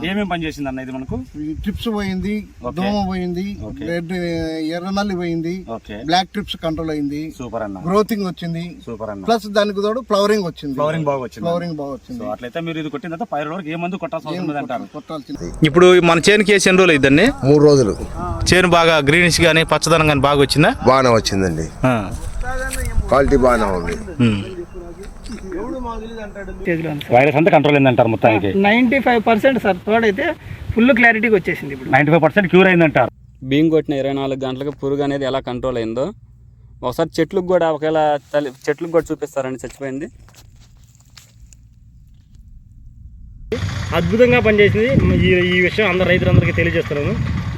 ఏమేమి పని చేసింది అన్న ఇది మనకు? ట్రిప్స్ పోయింది, దోమ పోయింది, రెడ్ ఎర్రనల్లి పోయింది, బ్లాక్ ట్రిప్స్ కంట్రోల్ అయింది, సూపర్ అన్న, గ్రోతింగ్ వచ్చింది, సూపర్ అన్న, ప్లస్ దానికి తోడు ఫ్లవరింగ్ వచ్చింది, ఫ్లవరింగ్ బాగా వచ్చింది. అట్లయితే మీరు ఇది కొట్టిన తర్వాత పైరు ఏ మందు కొట్టాల్సి అంటారు? కొట్టాల్సింది. ఇప్పుడు మన చేనుకి వేసి ఎన్ని రోజులు అయిందండి? 3 రోజులు. చేను బాగా గ్రీనిష్ గానీ పచ్చదనం గానీ బాగా వచ్చిందా? బాగానే వచ్చిందండి, క్వాలిటీ బాగానే ఉంది. వైరస్ అంతా కంట్రోల్ అయిందంటారు మొత్తానికి? 95% సార్. తోడైతే ఫుల్ క్లారిటీకి వచ్చేసింది. ఇప్పుడు 95% క్యూర్ అయిందంటారు. బియ్యం కొట్టిన 24 గంటలకు పురుగు అనేది ఎలా కంట్రోల్ అయిందో ఒకసారి చెట్లకు కూడా చెట్లకు కూడా చూపిస్తారండి. చచ్చిపోయింది. అద్భుతంగా పనిచేసింది. ఈ విషయం అందరు రైతులందరికీ తెలియజేస్తున్నాను.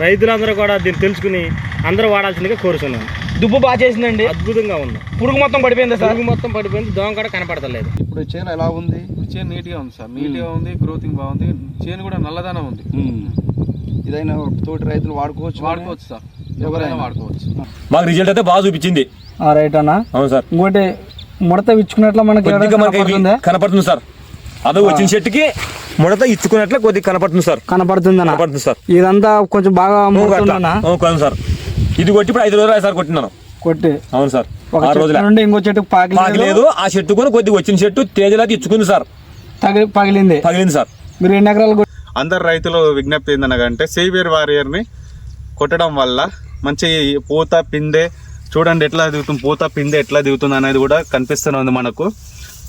రైతులందరూ కూడా దీన్ని తెలుసుకుని అందరూ వాడాల్సిందిగా కోరుతున్నాను. దుబ్బు బాగా చేసిందండి, అద్భుతంగా ఉంది. పురుగు మొత్తం పడిపోయింది సార్, పురుగు మొత్తం పడిపోయింది, దోమ కూడా కనపడతలేదు. ఇప్పుడు చేను ఎలా ఉంది? చేను నీట్గా ఉంది సార్, నీట్గా ఉంది, గ్రోతింగ్ బాగుంది, చేను కూడా నల్లదనం ఉంది. ఇదైనా తోటి రైతులు వాడుకోవచ్చు సార్, ఎవరైనా వాడుకోవచ్చు. మాకు రిజల్ట్ అయితే బాగా చూపించింది. రైట్ అన్న. అవును సార్. ఇంకోటి ముడత ఇచ్చుకున్నట్లు మనకి కనపడుతుంది సార్. అదో వచ్చిన చెట్టుకి ముడత ఇచ్చుకున్నట్లు కొద్దిగా కనపడుతుంది సార్. కనపడుతుంది సార్. ఇదంతా కొంచెం బాగా సార్. ఇది కొట్టి ఇప్పుడు 5 రోజులు సార్ కొట్టినాను. అవును సార్. 6 రోజులు నుండి ఇంకో చెట్టు పాకలేదు. ఆ చెట్టు కూడా కొద్దిగా వచ్చిన చెట్టు తేజలా ఇచ్చుకుంది సార్. పగిలింది సార్. మీరు ఎన్ని ఎకరాలు? అందరు రైతులు విజ్ఞప్తి ఏందనగంటే సేవియర్ వారియర్ని కొట్టడం వల్ల మంచి పూత పిందె చూడండి ఎట్లా దిగుతుంది, పూత పిందె ఎట్లా దిగుతుంది అనేది కూడా కనిపిస్తుంది మనకు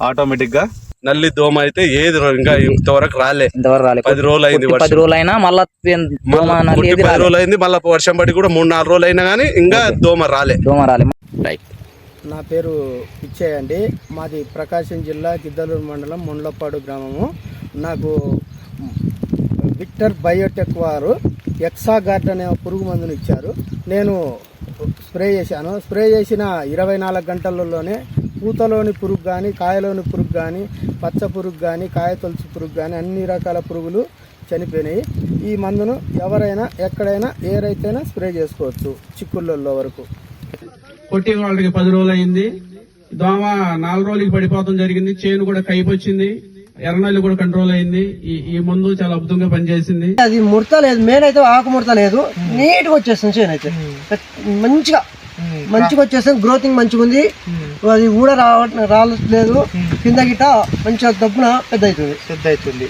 ఆటోమేటిక్ గా. నల్లి దోమ అయితే ఏది ఇంకా ఇంతవరకు రాలే. 10 రోజులు అయింది, 10 రోజులు అయినా మళ్ళీ 10 రోజులు అయింది, మళ్ళీ వర్షం పడి కూడా 3-4 రోజులు అయినా కానీ ఇంకా దోమ రాలే. నా పేరు పిచ్చయ్య అండి. మాది ప్రకాశం జిల్లా గిద్దలూరు మండలం ముండ్లపాడు గ్రామము. నాకు విక్టర్ బయోటెక్ వారు ఎక్సాగార్డ్ అనే పురుగు మందును ఇచ్చారు. నేను స్ప్రే చేశాను. స్ప్రే చేసిన 24 గంటలలోనే పూతలోని పురుగు కానీ, కాయలోని పురుగు కానీ, పచ్చ పురుగు కానీ, కాయ తొలుచు పురుగు కానీ అన్ని రకాల పురుగులు చనిపోయినాయి. ఈ మందును ఎవరైనా ఎక్కడైనా ఏ రైతైనా స్ప్రే చేసుకోవచ్చు చిక్కుళ్ళల్లో వరకు. కొట్టిన వాళ్ళకి 10 రోజులు అయింది. దోమ 4 రోజులకి పడిపోవడం జరిగింది. చేను కూడా కైపొచ్చింది, ఎర్రనల్లి కూడా కంట్రోల్ అయింది. ఈ మందు చాలా అద్భుతంగా పనిచేసింది. అది ముడత లేదు, మెయిన్ అయితే ఆకు ముడత లేదు, నీట్గా వచ్చేస్తుంది చేను అయితే. మంచిగా వచ్చేస్తుంది, గ్రోతింగ్ మంచిగా ఉంది. అది కూడా రాలేదు, కింద గిట్ట మంచిగా దప్పున పెద్ద అవుతుంది.